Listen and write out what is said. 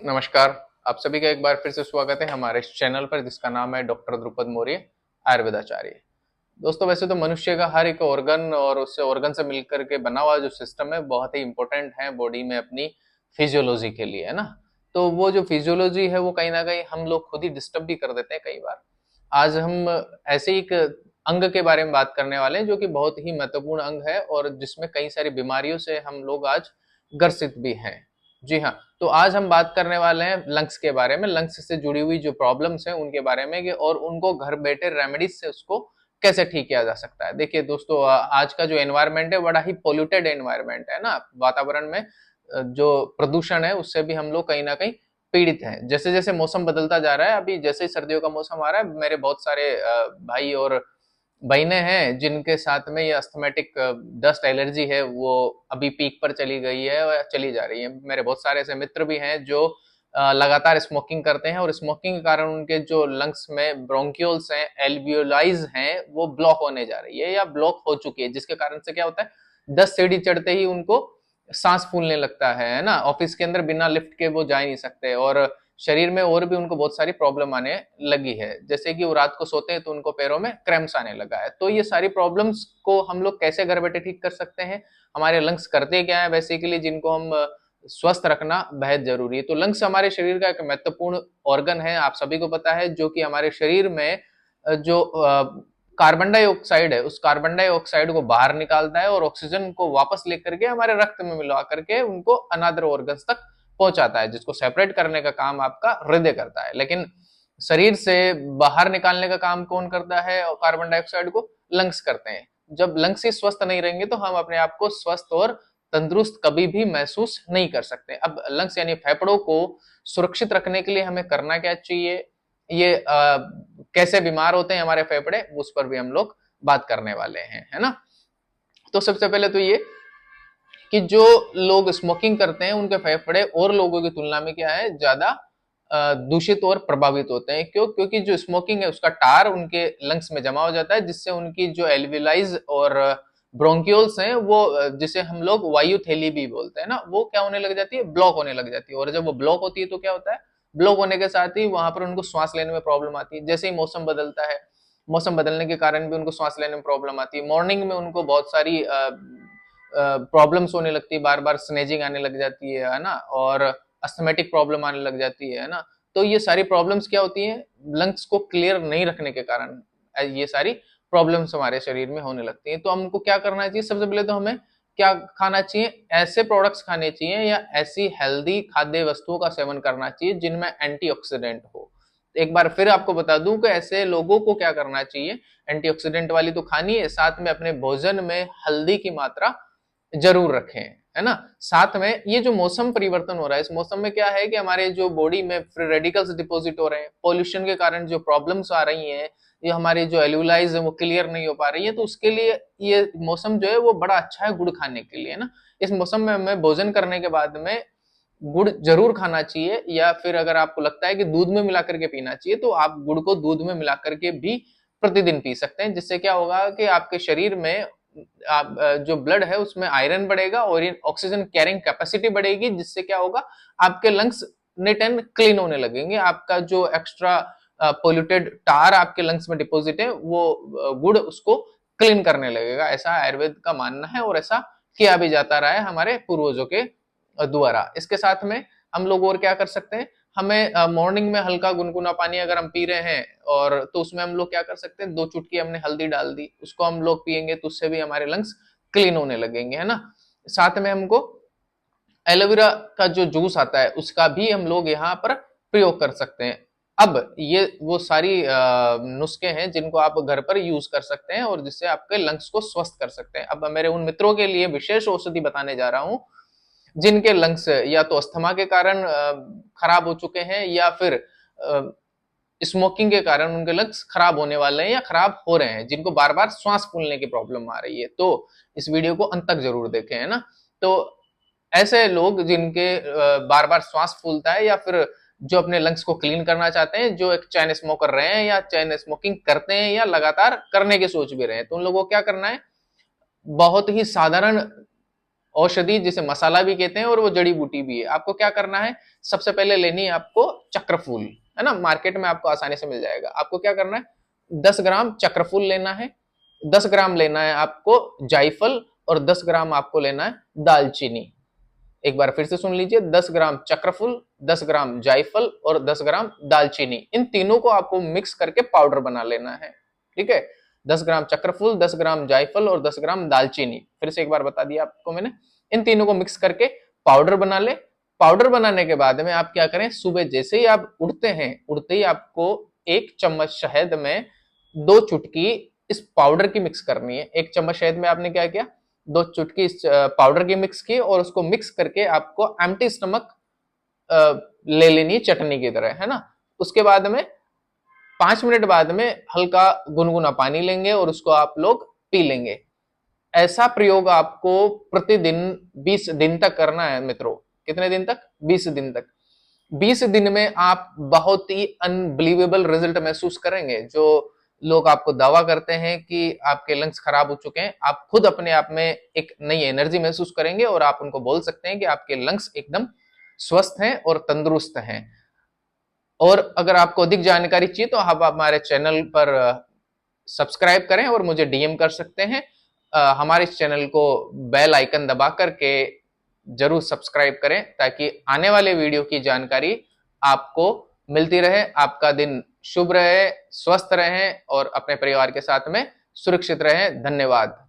नमस्कार। आप सभी का एक बार फिर से स्वागत है हमारे इस चैनल पर जिसका नाम है डॉक्टर द्रुपद मौर्य आयुर्वेदाचार्य। दोस्तों, वैसे तो मनुष्य का हर एक ऑर्गन और उससे ऑर्गन से मिलकर के बना हुआ जो सिस्टम है बहुत ही इंपॉर्टेंट है बॉडी में अपनी फिजियोलॉजी के लिए, है ना। तो वो जो फिजियोलॉजी है वो कहीं ना कहीं हम लोग खुद ही डिस्टर्ब भी कर देते हैं कई बार। आज हम ऐसे एक अंग के बारे में बात करने वाले हैं जो कि बहुत ही महत्वपूर्ण अंग है और जिसमें कई सारी बीमारियों से हम लोग आज ग्रसित भी हैं। जी हाँ। तो आज हम बात करने वाले हैं लंग्स के बारे में, लंग्स से जुड़ी हुई जो प्रॉब्लम्स हैं उनके बारे में और उनको घर बैठे रेमेडीज से उसको कैसे ठीक किया जा सकता है। देखिए दोस्तों, आज का जो एनवायरनमेंट है बड़ा ही पोल्यूटेड एनवायरनमेंट है ना। वातावरण में जो प्रदूषण है उससे भी हम लोग कहीं ना कहीं पीड़ित हैं। जैसे जैसे मौसम बदलता जा रहा है, अभी जैसे ही सर्दियों का मौसम आ रहा है, मेरे बहुत सारे भाई और बहनें हैं जिनके साथ में ये अस्थमेटिक डस्ट एलर्जी है वो अभी पीक पर चली गई है और चली जा रही है। मेरे बहुत सारे ऐसे मित्र भी हैं जो लगातार स्मोकिंग करते हैं और स्मोकिंग के कारण उनके जो लंग्स में ब्रोंक्यूल्स हैं, एल्वियोलाइज हैं, वो ब्लॉक होने जा रही है या ब्लॉक हो चुकी है, जिसके कारण से क्या होता है 10 सीढ़ी चढ़ते ही उनको सांस फूलने लगता है ना। ऑफिस के अंदर बिना लिफ्ट के वो जा ही नहीं सकते और शरीर में और भी उनको बहुत सारी प्रॉब्लम आने लगी है। जैसे कि वो रात को सोते हैं तो उनको पैरों में क्रैम्प्स आने लगा है। तो ये सारी प्रॉब्लम्स को हम लोग कैसे घर बैठे ठीक कर सकते हैं? हमारे लंग्स करते क्या है बेसिकली, जिनको हम स्वस्थ रखना बेहद जरूरी है। तो लंग्स हमारे शरीर का एक महत्वपूर्ण ऑर्गन है, आप सभी को पता है, जो कि हमारे शरीर में जो कार्बन डाइऑक्साइड है उस कार्बन डाइऑक्साइड को बाहर निकालता है और ऑक्सीजन को वापस लेकर के हमारे रक्त में मिला करके उनको अनदर ऑर्गन्स तक पहुंचाता है, जिसको सेपरेट करने का काम आपका हृदय करता है। लेकिन शरीर से बाहर निकालने का काम कौन करता है? और कार्बन डाइऑक्साइड को लंग्स करते हैं। जब लंग्स ही स्वस्थ नहीं रहेंगे तो हम अपने आप को स्वस्थ और तंदुरुस्त कभी भी महसूस नहीं कर सकते। अब लंग्स यानी फेफड़ों को सुरक्षित रखने के लिए हमें करना क्या चाहिए, ये कैसे बीमार होते हैं हमारे फेफड़े, उस पर भी हम लोग बात करने वाले हैं, है ना। तो सबसे पहले तो ये कि जो लोग स्मोकिंग करते हैं उनके फेफड़े और लोगों की तुलना में क्या है, ज्यादा दूषित और प्रभावित होते हैं। क्यों? क्योंकि जो स्मोकिंग है उसका टार उनके लंग्स में जमा हो जाता है, जिससे उनकी जो एल्विलाइज और ब्रोंक्यूल्स हैं वो जिसे हम लोग वायु थैली भी बोलते हैं ना, वो क्या होने लग जाती है, ब्लॉक होने लग जाती है। और जब वो ब्लॉक होती है तो क्या होता है, ब्लॉक होने के साथ ही वहां पर उनको श्वास लेने में प्रॉब्लम आती है। जैसे ही मौसम बदलता है, मौसम बदलने के कारण भी उनको सांस लेने में प्रॉब्लम आती है। मॉर्निंग में उनको बहुत सारी प्रॉब्लम्स होने लगती है, बार बार स्नेजिंग आने लग जाती है ना, और अस्थमेटिक प्रॉब्लम आने लग जाती है ना। तो ये सारी प्रॉब्लम्स क्या होती हैं, लंग्स को क्लियर नहीं रखने के कारण ये सारी प्रॉब्लम्स हमारे शरीर में होने लगती हैं। तो हमको क्या करना चाहिए? सबसे पहले तो हमें क्या खाना चाहिए? ऐसे प्रोडक्ट्स खाने चाहिए या ऐसी हेल्दी खाद्य वस्तुओं का सेवन करना चाहिए जिनमें एंटीऑक्सीडेंट हो। एक बार फिर आपको बता दूं कि ऐसे लोगों को क्या करना चाहिए, एंटीऑक्सीडेंट वाली तो खानी है, साथ में अपने भोजन में हल्दी की मात्रा जरूर रखें, है ना। साथ में ये जो मौसम परिवर्तन हो रहा है, इस मौसम में क्या है कि हमारे जो बॉडी में फ्री रेडिकल्स डिपॉजिट हो रहे हैं, पॉल्यूशन के कारण जो प्रॉब्लम्स आ रही हैं, ये हमारी जो एल्यूलाइज है वो क्लियर नहीं हो पा रही है। तो उसके लिए ये मौसम जो है वो बड़ा अच्छा है गुड़ खाने के लिए, ना। इस मौसम में हमें भोजन करने के बाद में गुड़ जरूर खाना चाहिए, या फिर अगर आपको लगता है कि दूध में मिला करके पीना चाहिए तो आप गुड़ को दूध में मिला करके भी प्रतिदिन पी सकते हैं। जिससे क्या होगा कि आपके शरीर में आप जो ब्लड है उसमें आयरन बढ़ेगा और ऑक्सीजन कैरिंग कैपेसिटी बढ़ेगी, जिससे क्या होगा, आपके लंग्स नीट एंड क्लीन होने लगेंगे। आपका जो एक्स्ट्रा पोल्यूटेड टार आपके लंग्स में डिपॉजिट है वो गुड़ उसको क्लीन करने लगेगा। ऐसा आयुर्वेद का मानना है और ऐसा किया भी जाता रहा है हमारे पूर्वजों के द्वारा। इसके साथ में हम लोग और क्या कर सकते हैं, हमें मॉर्निंग में हल्का गुनगुना पानी अगर हम पी रहे हैं और तो उसमें हम लोग क्या कर सकते हैं, 2 चुटकी हमने हल्दी डाल दी, उसको हम लोग पियेंगे तो उससे भी हमारे लंग्स क्लीन होने लगेंगे, है ना। साथ में हमको एलोवेरा का जो जूस आता है उसका भी हम लोग यहाँ पर प्रयोग कर सकते हैं। अब ये वो सारी नुस्खे हैं जिनको आप घर पर यूज कर सकते हैं और जिससे आपके लंग्स को स्वस्थ कर सकते हैं। अब मेरे उन मित्रों के लिए विशेष औषधि बताने जा रहा हूं जिनके लंग्स या तो अस्थमा के कारण खराब हो चुके हैं या फिर स्मोकिंग के कारण उनके लंग्स खराब होने वाले हैं या खराब हो रहे हैं, जिनको बार बार श्वास फूलने की प्रॉब्लम आ रही है। तो इस वीडियो को अंत तक जरूर देखें, है ना। तो ऐसे लोग जिनके बार बार श्वास फूलता है या फिर जो अपने लंग्स को क्लीन करना चाहते हैं, जो एक चैन स्मोकर रहे हैं या चैन स्मोकिंग करते हैं या लगातार करने की सोच भी रहे हैं, तो उन लोगों को क्या करना है, बहुत ही साधारण औषधि जिसे मसाला भी कहते हैं और वो जड़ी बूटी भी है। आपको क्या करना है, सबसे पहले लेनी है आपको चक्रफूल, है ना, मार्केट में आपको आसानी से मिल जाएगा। आपको क्या करना है, 10 ग्राम चक्रफूल लेना है, 10 ग्राम लेना है आपको जायफल, और 10 ग्राम आपको लेना है दालचीनी। एक बार फिर से सुन लीजिए, 10 ग्राम चक्रफूल, 10 ग्राम जायफल और 10 ग्राम दालचीनी, इन तीनों को आपको मिक्स करके पाउडर बना लेना है। ठीक है, 10 ग्राम चक्रफूल, 10 ग्राम जायफल और 10 ग्राम दालचीनी, फिर से एक बार बता दिया आपको मैंने। इन तीनों को मिक्स करके पाउडर बना ले। पाउडर बनाने के बाद में आप क्या करें, सुबह जैसे ही आप उठते हैं, उठते ही आपको 1 चम्मच शहद में 2 चुटकी इस पाउडर की मिक्स करनी है। 1 चम्मच शहद में आपने क्या किया, 2 चुटकी इस पाउडर की मिक्स की, और उसको मिक्स करके आपको एम्प्टी स्टमक ले लेनी है, चटनी की तरह, है ना। उसके बाद में 5 मिनट बाद में हल्का गुनगुना पानी लेंगे और उसको आप लोग पी लेंगे। ऐसा प्रयोग आपको प्रतिदिन 20 दिन तक करना है मित्रों। कितने दिन तक, 20 दिन तक। 20 दिन में आप बहुत ही अनबिलीवेबल रिजल्ट महसूस करेंगे। जो लोग आपको दावा करते हैं कि आपके लंग्स खराब हो चुके हैं, आप खुद अपने आप में एक नई एनर्जी महसूस करेंगे और आप उनको बोल सकते हैं कि आपके लंग्स एकदम स्वस्थ हैं और तंदुरुस्त हैं। और अगर आपको अधिक जानकारी चाहिए तो आप हमारे चैनल पर सब्सक्राइब करें और मुझे डीएम कर सकते हैं। हमारे इस चैनल को बेल आइकन दबा करके जरूर सब्सक्राइब करें, ताकि आने वाले वीडियो की जानकारी आपको मिलती रहे। आपका दिन शुभ रहे, स्वस्थ रहें और अपने परिवार के साथ में सुरक्षित रहें। धन्यवाद।